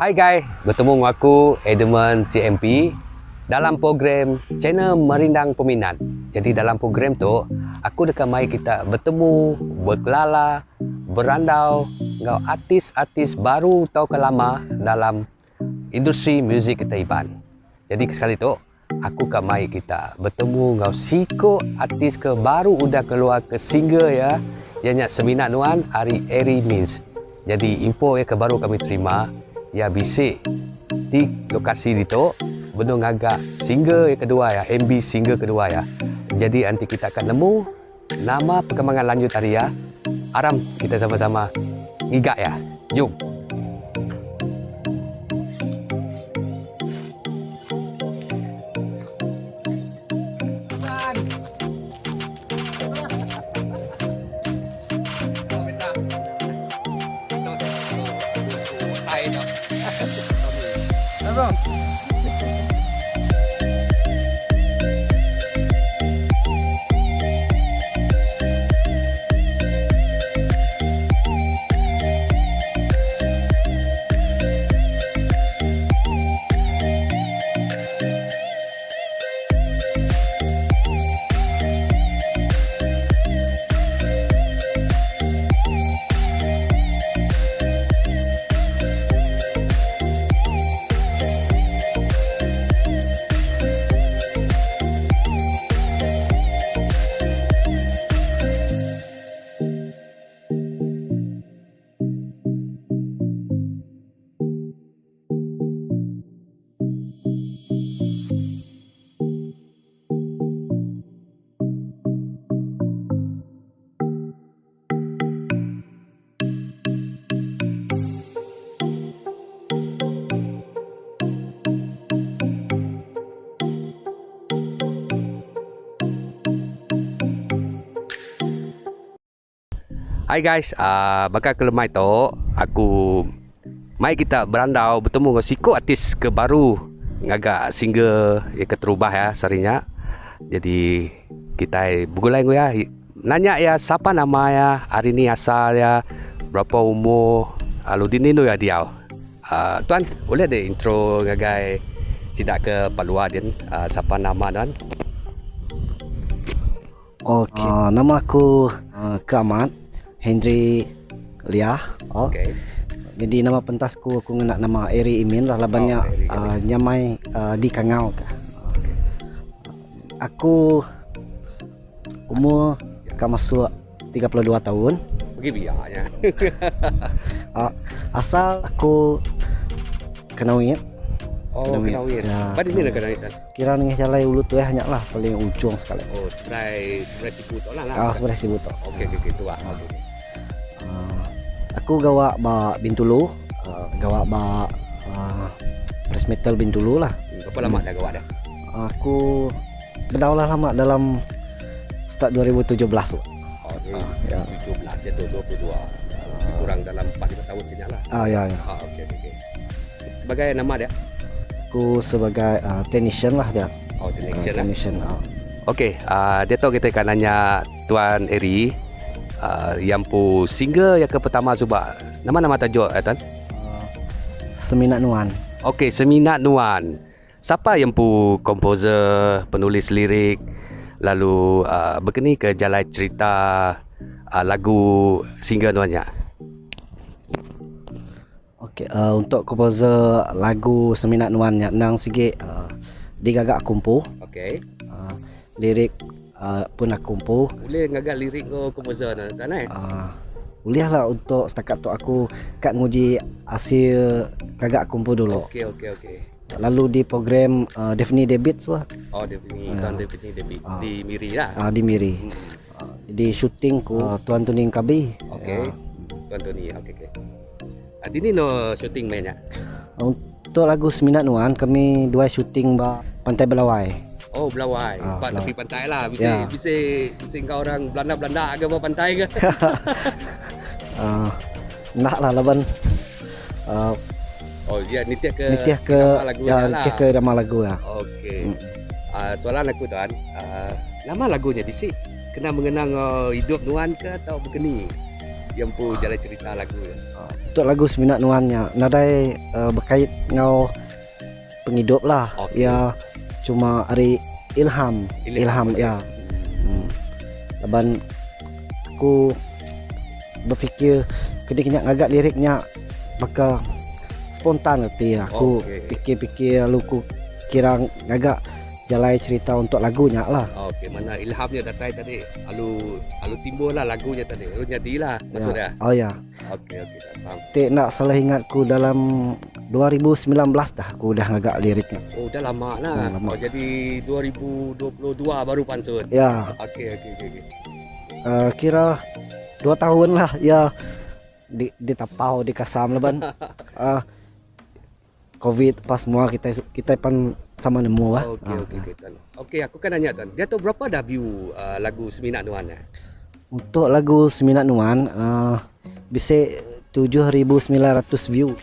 Hai guys, bertemu dengan aku Edmund CMP dalam program channel Merindang Peminat. Jadi dalam program tu, aku dekat mai kita bertemu, berkelala, berandau dengan artis-artis baru atau lama dalam industri muzik ketaiban. Jadi sekali tu, aku kat mai kita bertemu dengan siko artis ke baru udah keluar ke single ya. Ianya Seminat Nuan hari Eri Means. Jadi info yang baru kami terima ya bisik di lokasi itu benar ngagak single yang kedua ya, MB single kedua ya. Jadi nanti kita akan nemu nama perkembangan lanjut hari ya. Aram kita sama-sama ngigak ya. Jom. Bro. Hai guys, bakal ke lemai tu aku mai kita berandau bertemu dengan siko artis ke baru ngagak single yang keterubah ya sarinya. Jadi kita bergulai ya, nanya ya siapa nama ya, hari ni asal ya, berapa umur, lalu dini ya dia. Tuan, boleh ada intro ngagai sidak ke Palua din, siapa nama tuan? Okey, nama aku Kamat Hendry Liah. Okey. Jadi nama pentasku aku nak nama Eri Imin lah banyak nyamai di Kangau ka. Aku umur akan masuk 32 tahun. Pergi biarnya. Asal aku Kenawit. Oh, Kenawit. Ya, Pada mana Kenawit? Kira dengan jalan ulu tu hanya lah paling ujung sekali. Oh, sebelah Sibu tu lah. Sebelah Sibu tu. Okey, tu lah. Okay. Aku gawak ba Bintulu, gawak ba press metal Bintulu lah. Berapa lama dah gawak dah? Aku berdaulah lama dalam start 2017 tu. Oh, 2017 dia tu 22. Kurang dalam 4-5 tahun kena lah. Ya. Okey. Sebagai nama dia? Aku sebagai technician lah dia. Oh, technician lah. Technician. Okey, dia tahu kita akan nanya Tuan Eri yang pu single yang ke pertama cuba. Nama-nama tajuk tuan? Seminat Nuan. Okey, Seminat Nuan. Siapa yang pu komposer, penulis lirik, lalu berkeni ke jalan cerita lagu single Nuannya? Okey, untuk komposer lagu Seminat Nuan nang sikit digagak kumpu. Okey. Lirik pun aku kumpu. Boleh ngagak lirik ke komposer tuan eh? Boleh lah untuk setakat tu aku kat nguji hasil kagak kumpu dulu. Okey. Lalu di program Devni Debit tu lah. Oh, Devni Debit di Miri lah. Di Miri. Di syuting ku Tuan Tuning Kabi. Okey. Tuan Tony. Okey. Ini no syuting mainnya. Untuk lagu Seminat Nuan kami dua syuting ba Pantai Belawai. Oh, Belawai. Tepi pantai lah. Bisa kau orang Belanda ke pantai ke? Nak lah laban. Oh, dia nitih ke nama lagu ya. Okey. Soalan aku tuan, nama lagunya disi kena mengenang hidup Nuan ke atau berkeni? yang pun jalan cerita lagu ya. Untuk lagu Seminyak Nuannya nadai berkait ngau penghidup lah. Okey. Ya cuma hari ilham ya. Laban aku berfikir kedik agak liriknya maka spontan erti aku fikir-fikir lalu aku kira agak jalan cerita untuk lagunya lah. Okey, mana ilhamnya datang tadi alu timbul lah lagunya tadi. Alu jadilah maksudnya. Oh ya. Okey, tak faham. Tak nak salah ingatku dalam 2019 dah aku dah agak liriknya. Oh, dah lama lah. Lama. Oh, jadi 2022 baru pansut. Ya, Okey. kira 2 tahun lah ya ditapau di Kasam leban. Covid pas semua kita pan sama nemu lah. Okey, tuan. Okey, aku kan nanya tuan. Dia tu berapa dah view lagu Seminyak Nuan ya? Untuk lagu Seminyak Nuan bisa 7.900 view.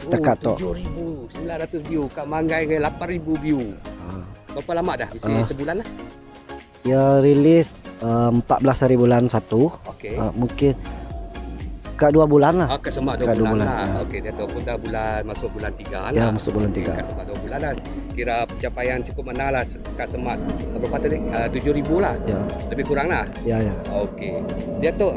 Setakat tu. 7.900 view. Kak Manggai ke 8.000 view. Berapa lama dah? Bisa sebulan lah. Ya rilis 14 hari bulan 1. Okey. Mungkin ke 2 bulan lah. Ke semak 2 bulan lah. Okey, dia tu pun dah masuk bulan 3 lah. Ya, masuk bulan 3. Ke semak 2 bulan lah. Kira pencapaian cukup mana lah Kak Semak berapa tadi? 7,000 lah. Ya. Lebih kurang lah. Ya. Okey. Dia tu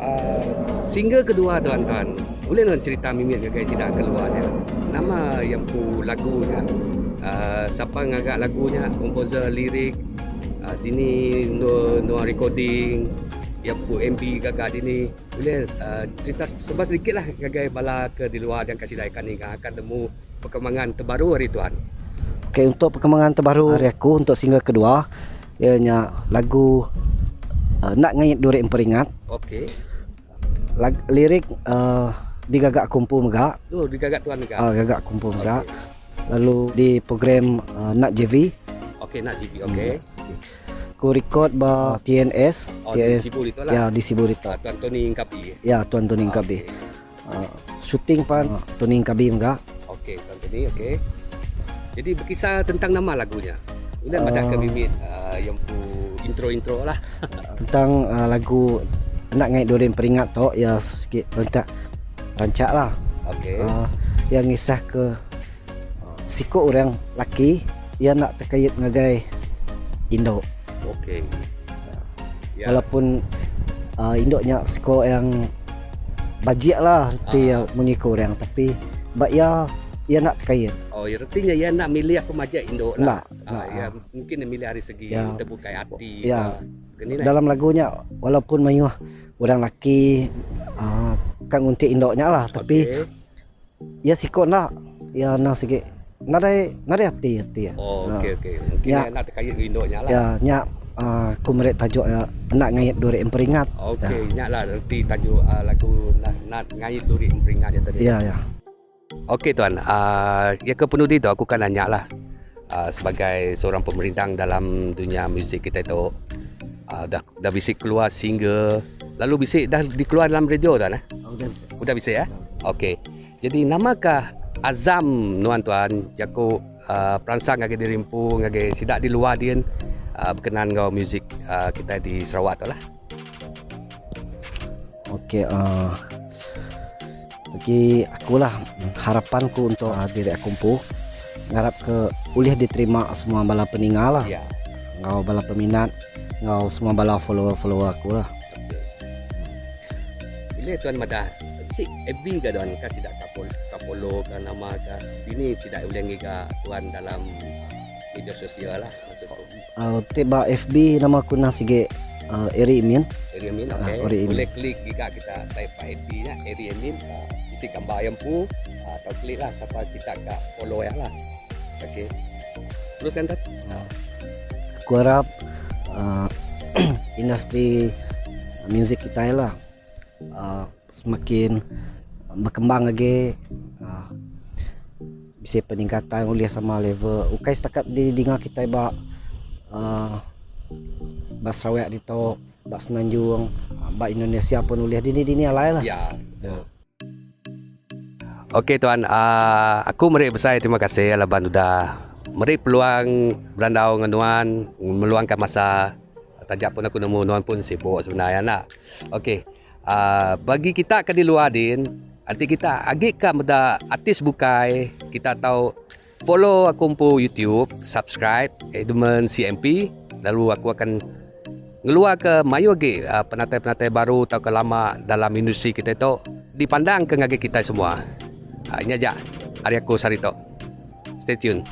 single kedua tuan-tuan. Boleh tuan cerita mimik ke guys tidak keluar dia. Nama yang pu lagunya. Siapa ngagak lagunya, komposer lirik, dini no recording, yang pu MB gagak dini. Boleh cerita sebab sedikit lah gagai bala ke di luar dan kasih daikan ni akan temu perkembangan terbaru hari tuan. Okey, untuk perkembangan terbaru hari aku untuk single kedua ianya lagu Nak Ngait Duri Emperingat. Okey. Lirik digagak kumpu megak. Tu digagak tuan juga. Gagak kumpu megak. Lalu di program Nak JV. Okey, Nak JV. Okey. Aku record ba TNS. Di Sibu itu lah. Ya, di Sibu itu. Tuan Tony Ingkapi. Ya, Tuan Tony Ingkapi. Shooting pan Tony Ingkapi megak. Okey, Tuan Tony. Okey. Jadi berkisah tentang nama lagunya. Boleh ada ke bibit yang pu intro lah. Tentang lagu Nak Ngait Duri Emperingat tu ya sikit rancak lah. Okey. Yang ngisah ke sikok orang laki ia nak terkait ngagai Indo. Okey. Ya. Walaupun indoknya sikok yang bajik lah reti mengikut orang tapi bak ia nak terkait. Oh, artinya ia nak milih pemajak Indo lah. Ya, mungkin dia milih dari segi terbuka hati. Ya. Dalam lagunya walaupun mayuh orang laki kan nguntik indoknya lah tapi ia sikok nak ia nak sikit nare hati ya. Oh, okey. Mungkin ya, nak terkait dengan indoknya lah. Ya, nyak aku merek tajuk Nak Ngait Duri Emperingat. Okey, nyak lah erti tajuk lagu Nak Ngait Duri Emperingat dia tadi. Ya. Okey tuan, ya ke penuh tu aku kan nanya lah sebagai seorang pemerintah dalam dunia muzik kita itu dah bisik keluar single, lalu bisik dah dikeluar dalam radio tuan Udah bisik ya? Okey. Jadi namakah Azam nuan tuan jaku peransang ngage dirimpu ngage sidak di luar dia berkenan ngau muzik kita di Sarawak tu lah. Okey, bagi akulah harapanku untuk diri aku pun ngarap ke boleh diterima semua bala peninggal lah. Ya. Ngau bala peminat, ngau semua bala follower aku lah. Bila tuan madah si FB ke tuan kan tidak kapolo ke nama ke ini tidak boleh ngiga tuan dalam media sosial lah maksudku. Tiba FB nama aku nang sige Eri Imin. Eri Amin, okey. Boleh klik jika kita type FB nya Eri Amin, isi gambar yang pu atau klik lah siapa kita ke follow ya lah. Okey. Teruskan Tat. Aku harap industri muzik kita lah semakin berkembang lagi, bisa peningkatan oleh sama level ukai setakat di dengar kita ba Sarawak di to bak Semenanjung, bak Indonesia pun oleh dini alai lah. Ya. Okey tuan, aku meri besar terima kasih alaban sudah meri peluang berandau ngenuan meluangkan masa tajak pun aku nemu nuan pun sibuk sebenarnya nak. Okey. Bagi kita ke di luar din, nanti kita agak ke muda artis bukai, kita tahu follow aku po YouTube, subscribe Edmund CMP, lalu aku akan ngeluar ke mayu lagi penatai-penatai baru atau ke lama dalam industri kita itu dipandang ke ngage kita semua. Ini aja. Hari aku Sarito. Stay tune.